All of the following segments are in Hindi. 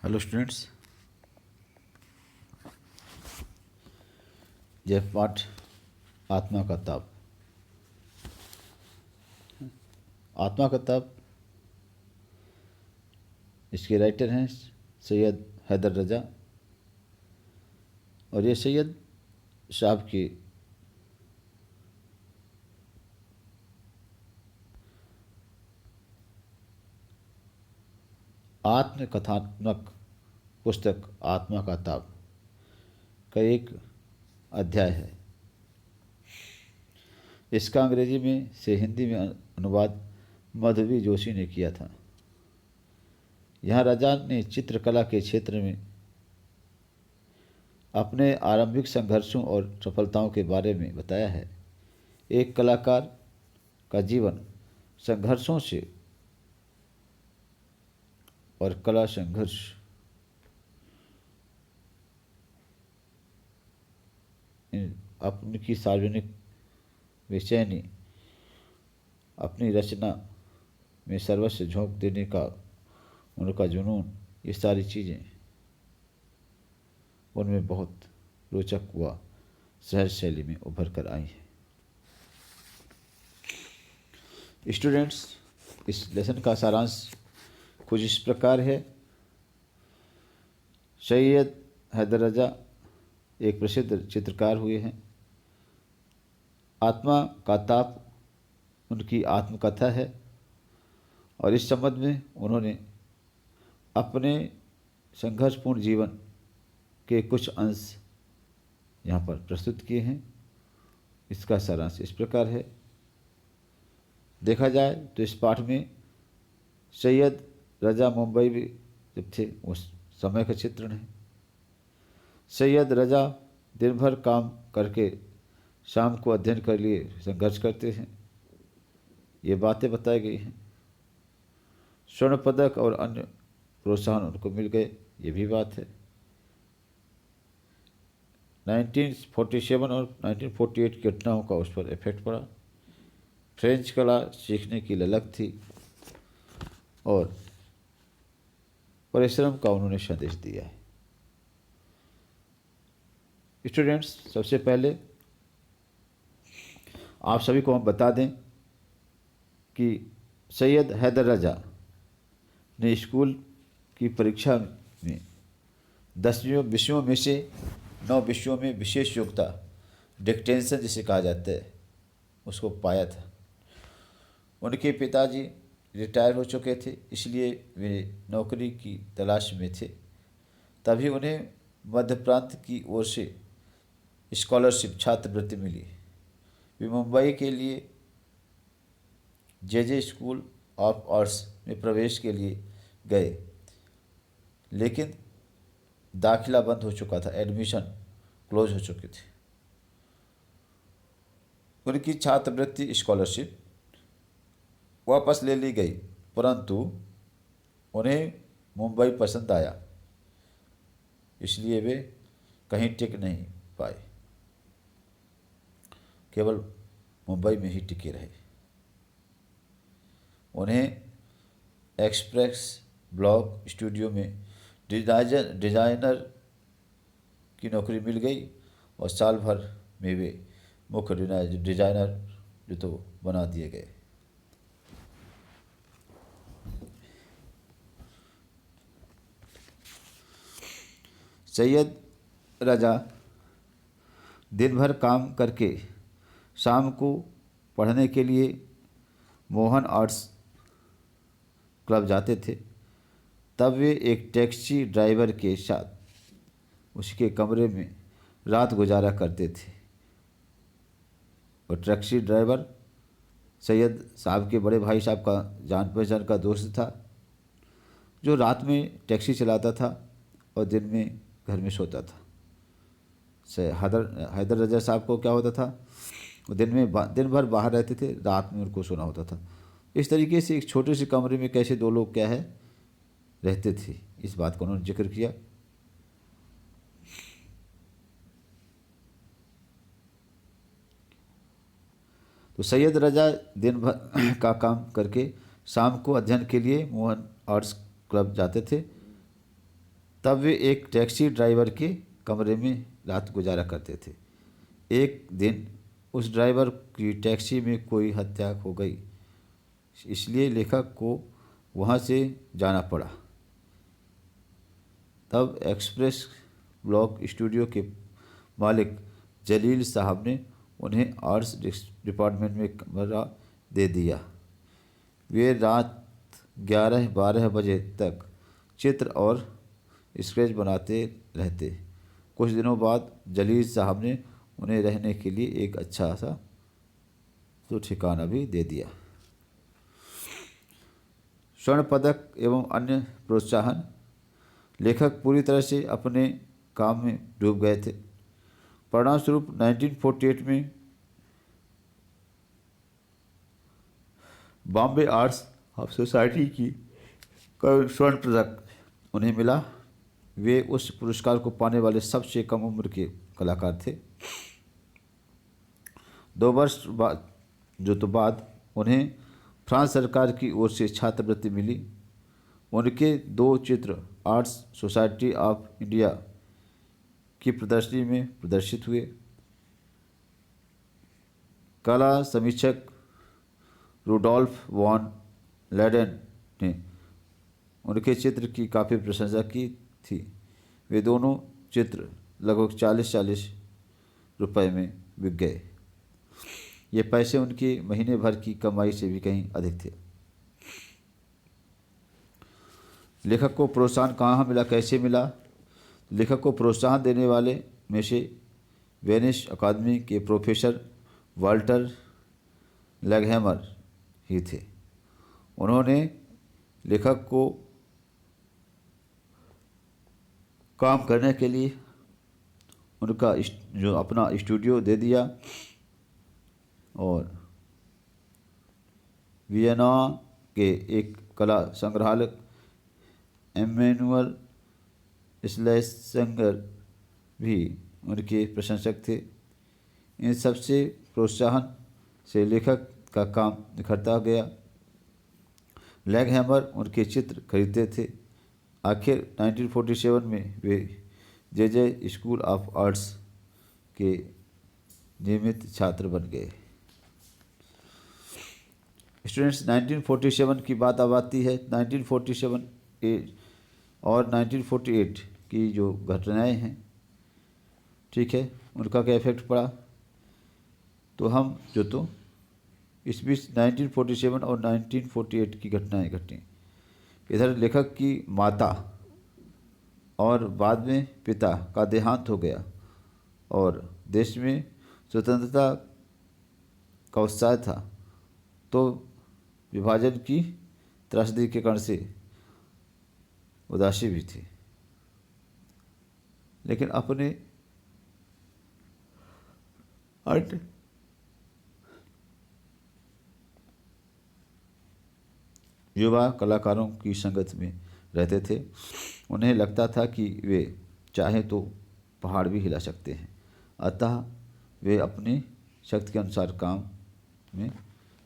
हेलो स्टूडेंट्स, यह पाठ आत्मा का ताप। आत्मा का ताप, इसके राइटर हैं सैयद हैदर रजा, और ये सैयद साहब की आत्मकथात्मक पुस्तक आत्मा का ताप का एक अध्याय है। इसका अंग्रेजी में से हिंदी में अनुवाद मधुवी जोशी ने किया था। यहाँ रजा ने चित्रकला के क्षेत्र में अपने आरंभिक संघर्षों और सफलताओं के बारे में बताया है। एक कलाकार का जीवन संघर्षों से और कला संघर्ष अपनी सार्वजनिक बेचैनी, अपनी रचना में सर्वस्व झोंक देने का उनका जुनून, ये सारी चीज़ें उनमें बहुत रोचक व सहज शैली में उभर कर आई हैं। स्टूडेंट्स, इस लेसन का सारांश कुछ इस प्रकार है। सैयद हैदर रजा एक प्रसिद्ध चित्रकार हुए हैं। आत्मा का ताप उनकी आत्मकथा है और इस संबंध में उन्होंने अपने संघर्षपूर्ण जीवन के कुछ अंश यहाँ पर प्रस्तुत किए हैं। इसका सारांश इस प्रकार है। देखा जाए तो इस पाठ में सैयद रजा मुंबई में जब थे उस समय का चित्रण है। सैयद रजा दिन भर काम करके शाम को अध्ययन के लिए संघर्ष करते हैं, ये बातें बताई गई हैं। स्वर्ण पदक और अन्य प्रोत्साहन उनको मिल गए, ये भी बात है। 1947 और 1948 की घटनाओं का उस पर इफेक्ट पड़ा। फ्रेंच कला सीखने की ललक थी और परिश्रम का उन्होंने संदेश दिया है। स्टूडेंट्स, सबसे पहले आप सभी को हम बता दें कि सैयद हैदर रजा ने स्कूल की परीक्षा में 10 विषयों में से 9 विषयों में विशेष योग्यता, डिक्टेंशन जिसे कहा जाता है, उसको पाया था। उनके पिताजी रिटायर हो चुके थे, इसलिए वे नौकरी की तलाश में थे। तभी उन्हें मध्य प्रांत की ओर से स्कॉलरशिप छात्रवृत्ति मिली। वे मुंबई के लिए जे स्कूल ऑफ आर्ट्स में प्रवेश के लिए गए, लेकिन दाखिला बंद हो चुका था, एडमिशन क्लोज हो चुके थे। उनकी छात्रवृत्ति स्कॉलरशिप वापस ले ली गई, परंतु उन्हें मुंबई पसंद आया, इसलिए वे कहीं टिक नहीं पाए, केवल मुंबई में ही टिके रहे। उन्हें एक्सप्रेस ब्लॉक स्टूडियो में डिजाइनर की नौकरी मिल गई और साल भर में वे मुख्य डिजाइनर जो तो बना दिए गए। सैयद रजा दिन भर काम करके शाम को पढ़ने के लिए मोहन आर्ट्स क्लब जाते थे। तब वे एक टैक्सी ड्राइवर के साथ उसके कमरे में रात गुजारा करते थे और टैक्सी ड्राइवर सैयद साहब के बड़े भाई साहब का जान पहचान का दोस्त था, जो रात में टैक्सी चलाता था और दिन में घर में सोता था। हैदर रजा साहब को क्या होता था, वो दिन भर बाहर रहते थे, रात में उनको सोना होता था। इस तरीके से एक छोटे से कमरे में कैसे दो लोग क्या है रहते थे, इस बात का उन्होंने जिक्र किया। तो सैयद रजा दिन भर का काम करके शाम को अध्ययन के लिए मोहन आर्ट्स क्लब जाते थे। तब वे एक टैक्सी ड्राइवर के कमरे में रात गुजारा करते थे। एक दिन उस ड्राइवर की टैक्सी में कोई हत्या हो गई, इसलिए लेखक को वहाँ से जाना पड़ा। तब एक्सप्रेस ब्लॉक स्टूडियो के मालिक जलील साहब ने उन्हें आर्ट्स डिपार्टमेंट में कमरा दे दिया। वे रात 11-12 बजे तक चित्र और स्केच बनाते रहते। कुछ दिनों बाद जलील साहब ने उन्हें रहने के लिए एक अच्छा सा तो ठिकाना भी दे दिया। स्वर्ण पदक एवं अन्य प्रोत्साहन। लेखक पूरी तरह से अपने काम में डूब गए थे। परिणामस्वरूप 1948 में बॉम्बे आर्ट्स ऑफ सोसाइटी की स्वर्ण पदक उन्हें मिला। वे उस पुरस्कार को पाने वाले सबसे कम उम्र के कलाकार थे। 2 वर्ष बाद उन्हें फ्रांस सरकार की ओर से छात्रवृत्ति मिली। उनके 2 चित्र आर्ट्स सोसाइटी ऑफ इंडिया की प्रदर्शनी में प्रदर्शित हुए। कला समीक्षक रूडोल्फ वॉन लेडेन ने उनके चित्र की काफ़ी प्रशंसा की थी। वे दोनों चित्र लगभग 40-40 रुपए में बिक गए। ये पैसे उनके महीने भर की कमाई से भी कहीं अधिक थे। लेखक को प्रोत्साहन कहाँ मिला, कैसे मिला? लेखक को प्रोत्साहन देने वाले में से वेनिस अकादमी के प्रोफेसर वाल्टर लैंगहैमर ही थे। उन्होंने लेखक को काम करने के लिए उनका जो अपना स्टूडियो दे दिया और वियना के एक कला संग्रहालय एमेनुअल स्लेसिंगर भी उनके प्रशंसक थे। इन सबसे प्रोत्साहन से लेखक का काम निखरता गया। लैंगहैमर उनके चित्र खरीदते थे। आखिर 1947 में वे जे स्कूल ऑफ आर्ट्स के नियमित छात्र बन गए। स्टूडेंट्स, 1947 की बात अब आती है। 1947 और 1948 की जो घटनाएं हैं, ठीक है, उनका क्या इफेक्ट पड़ा। तो हम इस बीच 1947 और 1948 की घटनाएं घटी। इधर लेखक की माता और बाद में पिता का देहांत हो गया और देश में स्वतंत्रता का उत्साह था, तो विभाजन की त्रासदी के कारण से उदासी भी थी। लेकिन अपने युवा कलाकारों की संगत में रहते थे। उन्हें लगता था कि वे चाहें तो पहाड़ भी हिला सकते हैं। अतः वे अपनी शक्ति के अनुसार काम में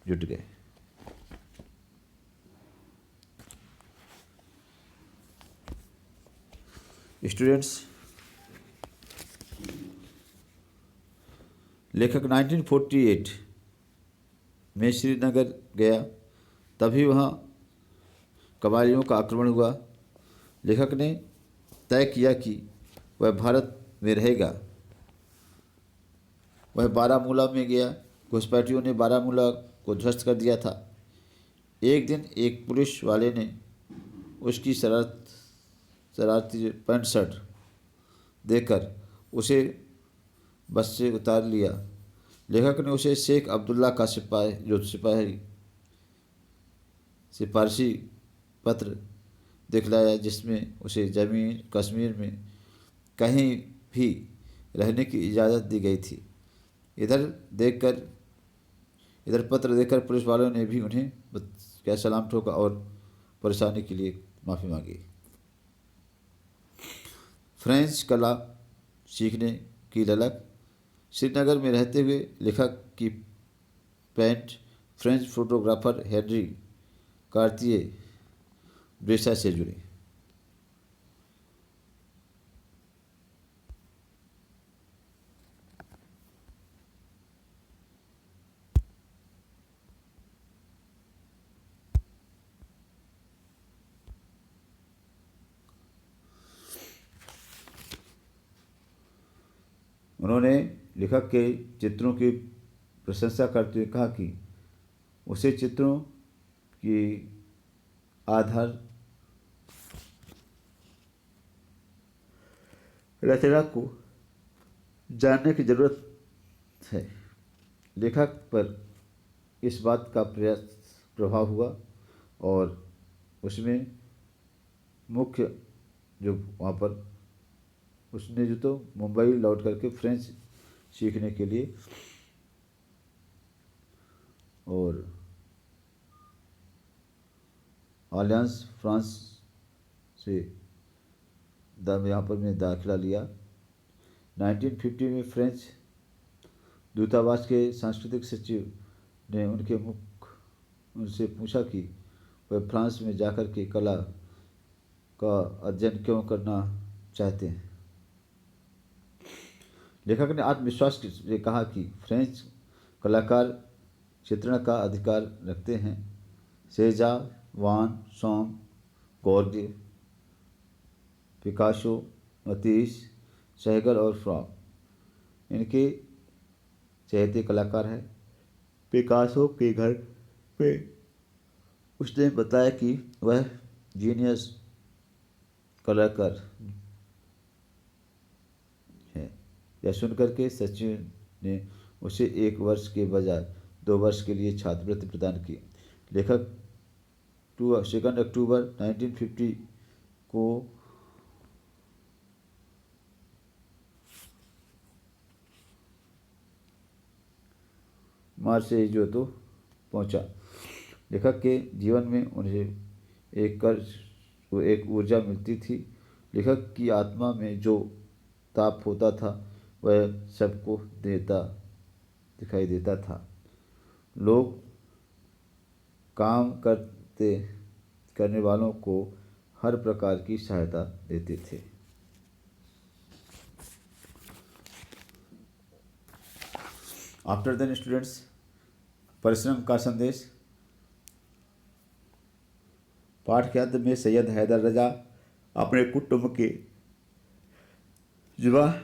जुट गए। स्टूडेंट्स, लेखक 1948 में श्रीनगर गया। तभी वहाँ कबालियों का आक्रमण हुआ। लेखक ने तय किया कि वह भारत में रहेगा। वह बारामूला में गया। घुसपैठियों ने बारामूला को ध्वस्त कर दिया था। एक दिन एक पुलिस वाले ने उसकी शरारती पैंट शर्ट देकर उसे बस से उतार लिया। लेखक ने उसे शेख अब्दुल्ला का सिफारशी पत्र दिखलाया, जिसमें उसे ज़मीन कश्मीर में कहीं भी रहने की इजाज़त दी गई थी। इधर पत्र देखकर पुलिस वालों ने भी उन्हें क्या सलाम ठोका और परेशानी के लिए माफ़ी मांगी। फ्रेंच कला सीखने की ललक। श्रीनगर में रहते हुए लेखक की पेंट फ्रेंच फोटोग्राफर हेनरी कार्तिये ब्रेसा से जुड़ी। उन्होंने लेखक के चित्रों की प्रशंसा करते हुए कहा कि उसे चित्रों की आधार रचना को जानने की जरूरत है। लेखक पर इस बात का प्रभाव हुआ और उसमें मुख्य जो वहाँ पर उसने जो तो मुंबई लौट करके फ्रेंच सीखने के लिए और अलियांस फ्रांस से यहाँ पर मैं दाखिला लिया। 1950 में फ्रेंच दूतावास के सांस्कृतिक सचिव ने उनसे पूछा कि वह फ्रांस में जाकर के कला का अध्ययन क्यों करना चाहते हैं। लेखक ने आत्मविश्वास से कहा कि फ्रेंच कलाकार चित्रण का अधिकार रखते हैं। सेजा, वान सॉम, गॉर्गे, पिकासो, मतीस, सहगल और फ्रॉम इनके चहेते कलाकार हैं। पिकासो के घर पे उसने बताया कि वह जीनियस कलाकार है। यह सुनकर के सचिव ने उसे 1 वर्ष के बजाय 2 वर्ष के लिए छात्रवृत्ति प्रदान की। लेखक 2 अक्टूबर 1950 को मार्च से जो तो पहुंचा। लेखक के जीवन में उन्हें एक ऊर्जा मिलती थी। लेखक की आत्मा में जो ताप होता था वह सबको दिखाई देता था। लोग काम करने वालों को हर प्रकार की सहायता देते थे। आफ्टर देन स्टूडेंट्स, परिश्रम का संदेश। पाठ के अंत में सैयद हैदर रजा अपने कुटुंब के युवा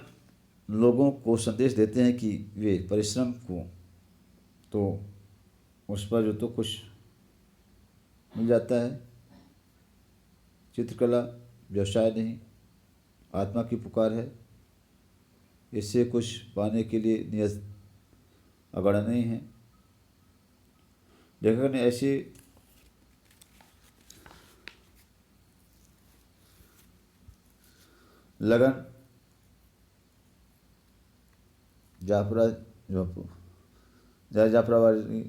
लोगों को संदेश देते हैं कि वे परिश्रम को तो उस पर जो तो कुछ मिल जाता है। चित्रकला व्यवसाय नहीं, आत्मा की पुकार है। इससे कुछ पाने के लिए नियत अगड़ा नहीं है। लेखक ने ऐसे लगन जाफराबादी में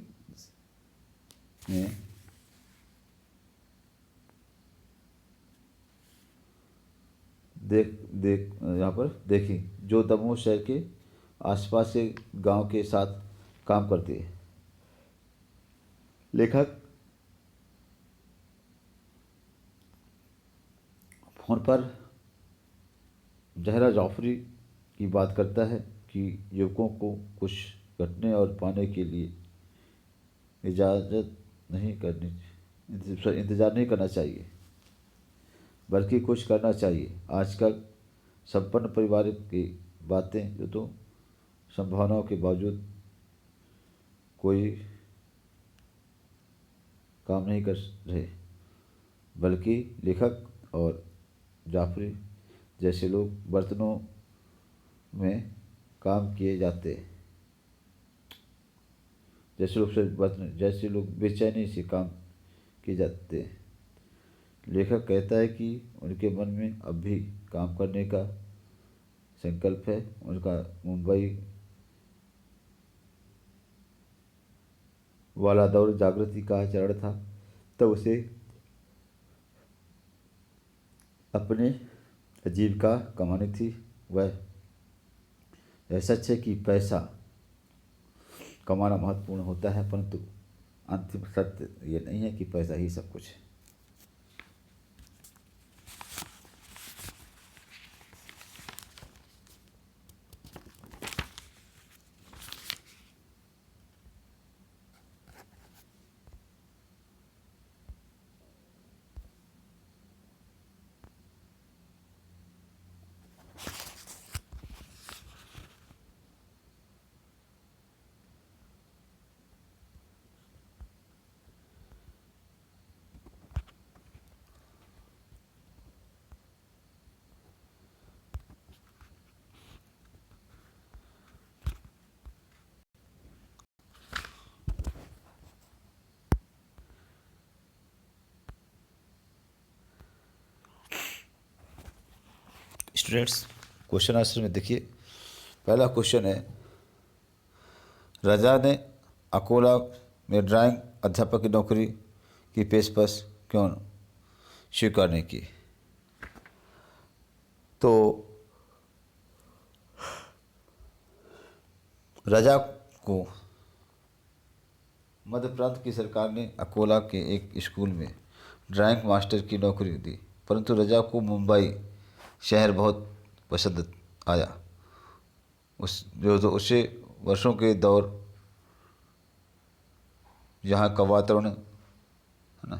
यहाँ पर देखी जो दमोह शहर के आसपास के गांव के साथ काम करती है। लेखक फोन पर जहरा जाफरी की बात करता है कि युवकों को कुछ घटने और पाने के लिए इंतज़ार नहीं करना चाहिए, बल्कि कुछ करना चाहिए। आजकल संपन्न परिवार की बातें जो तो संभावनाओं के बावजूद कोई काम नहीं कर रहे, बल्कि लेखक और जाफरी जैसे लोग बर्तनों में काम किए जाते हैं, जैसे लोग बेचैनी से काम किए जाते हैं। लेखक कहता है कि उनके मन में अब भी काम करने का संकल्प है। उनका मुंबई वाला दौर जागृति का चरण था, तब उसे अपने आजीविका कमानी थी। वह सच है कि पैसा कमाना महत्वपूर्ण होता है, परंतु अंतिम सत्य ये नहीं है कि पैसा ही सब कुछ है। स्टूडेंट्स, क्वेश्चन आंसर में देखिए। पहला क्वेश्चन है, रजा ने अकोला में ड्राइंग अध्यापक की नौकरी की पेशकश क्यों स्वीकार नहीं की? तो रजा को मध्य प्रांत की सरकार ने अकोला के एक स्कूल में ड्राइंग मास्टर की नौकरी दी, परंतु रजा को मुंबई शहर बहुत पसंद आया। उसे वर्षों के दौर यहाँ का वातावरण, है ना,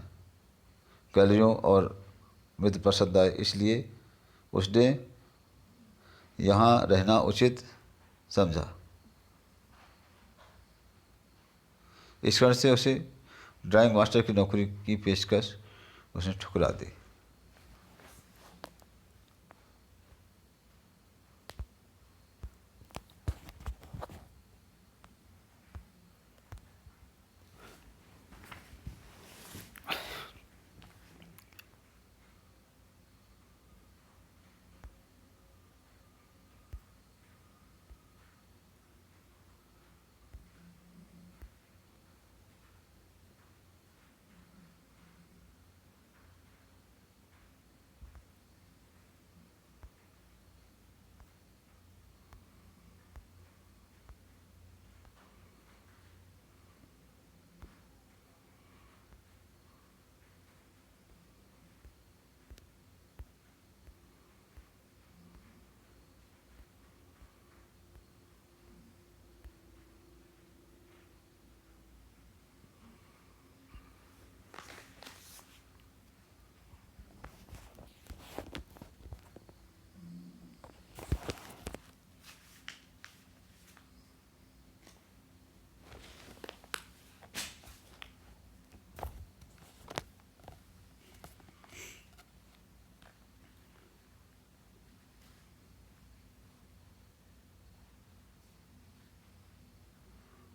गैलरियों और मित्र पसंद आए, इसलिए उसने यहाँ रहना उचित समझा। इस कारण से उसे ड्राइंग मास्टर की नौकरी की पेशकश उसने ठुकरा दी।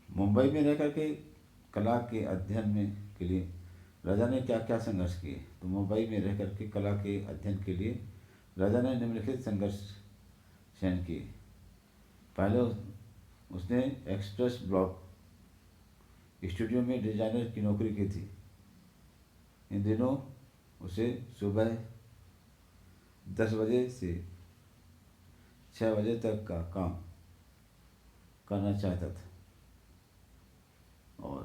मुंबई में रह करके कला के अध्ययन में के लिए राजा ने क्या क्या संघर्ष किए? तो मुंबई में रह करके कला के अध्ययन के लिए राजा ने निम्नलिखित संघर्ष सहन किए। पहले उसने एक्सप्रेस ब्लॉक स्टूडियो में डिजाइनर की नौकरी की थी। इन दिनों उसे सुबह 10 बजे से 6 बजे तक का काम करना चाहता था और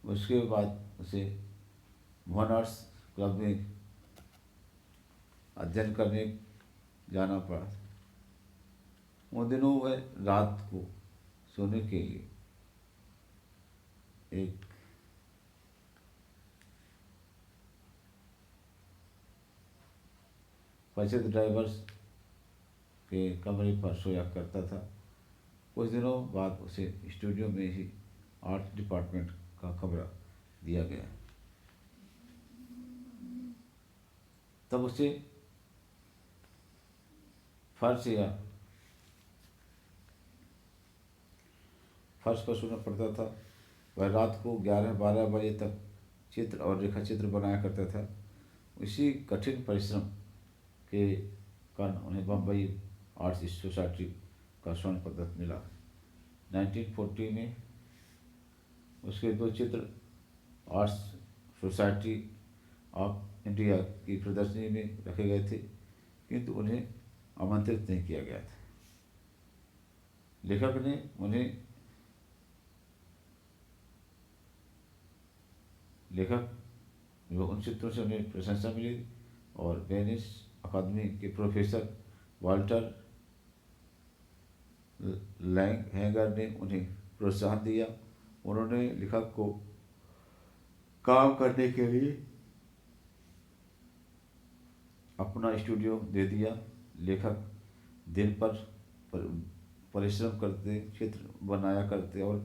उसके बाद उसे मोहन आर्ट्स क्लब में अध्ययन करने जाना पड़ा। उन दिनों वह रात को सोने के लिए एक परिचित ड्राइवर्स के कमरे पर सोया करता था। कुछ दिनों बाद उसे स्टूडियो में ही आर्ट डिपार्टमेंट का कमरा दिया गया। तब उसे फर्श पर सोना पड़ता था। वह रात को 11-12 बजे तक चित्र और रेखा चित्र बनाया करता था। इसी कठिन परिश्रम के कारण उन्हें बम्बई आर्ट्स सोसाइटी का स्वर्ण पदक मिला। 1940 में उसके 2 चित्र आर्ट्स सोसाइटी ऑफ इंडिया की प्रदर्शनी में रखे गए थे, किंतु उन्हें आमंत्रित नहीं किया गया था। लेखक ने उन चित्रों से उन्हें प्रशंसा मिली और वेनिस अकादमी के प्रोफेसर वाल्टर लैंगहैगर ने उन्हें प्रोत्साहन दिया। उन्होंने लेखक को काम करने के लिए अपना स्टूडियो दे दिया। लेखक दिन पर परिश्रम करते, चित्र बनाया करते और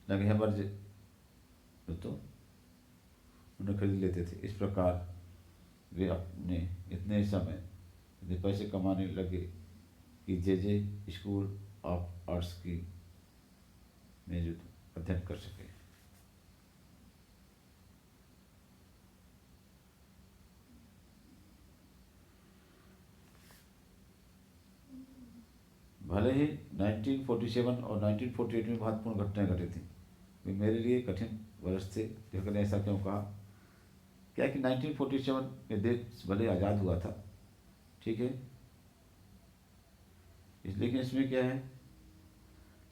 लैंगहैगर तो उन्हें खरीद लेते थे। इस प्रकार वे अपने इतने पैसे कमाने लगे कि जे स्कूल ऑफ आर्ट्स की में जो अध्ययन कर सके। ही 1947 और 1948 में महत्वपूर्ण घटनाएं घटी थी। वे मेरे लिए कठिन वर्ष थे। लेखक ने ऐसा क्यों कहा? क्या कि 1947 में देश भले आज़ाद हुआ था, ठीक है, लेकिन इसमें क्या है,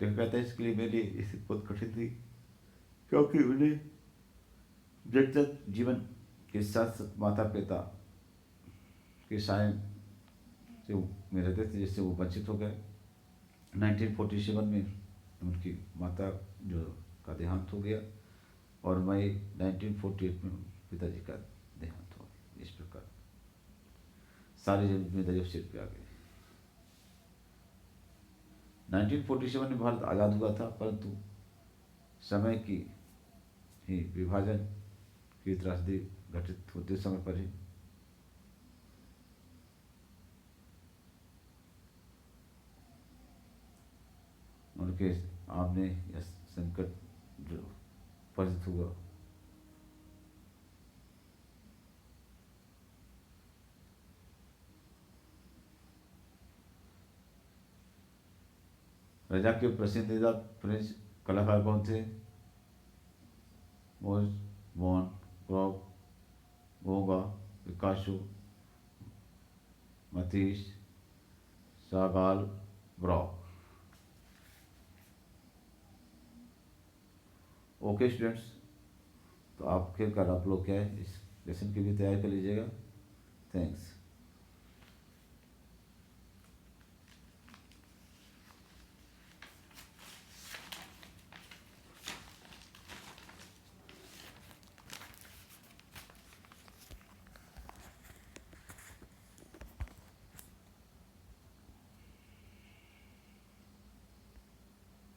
लेखक कहता है इसके लिए मेरे लिए स्थिति बहुत कठिन थी, क्योंकि उन्हें व्यक्तिगत जीवन के साथ साथ माता पिता के साय से में रहते थे, जिससे वो वंचित हो गए। 1947 में उनकी माता जो का देहांत हो गया और मई 1948 में पिताजी का देहांत हो गया। इस प्रकार सारी जिम्मेदारी सिर पे आ गई। 1947 में भारत आज़ाद हुआ था, परंतु समय की ही विभाजन की त्रासदी घटित होते समय पर ही उनके आमने यह संकट जो परिचित हुआ। रजा के पसंदीदा फ्रेंच कलाकार कौन थे? मोज, Van Gogh, Gauguin, Picasso, Matisse, Chagall, Braque. Okay students, तो आप आखिरकार आप लोग क्या है इस लेसन की भी तैयारी कर लीजिएगा। थैंक्स।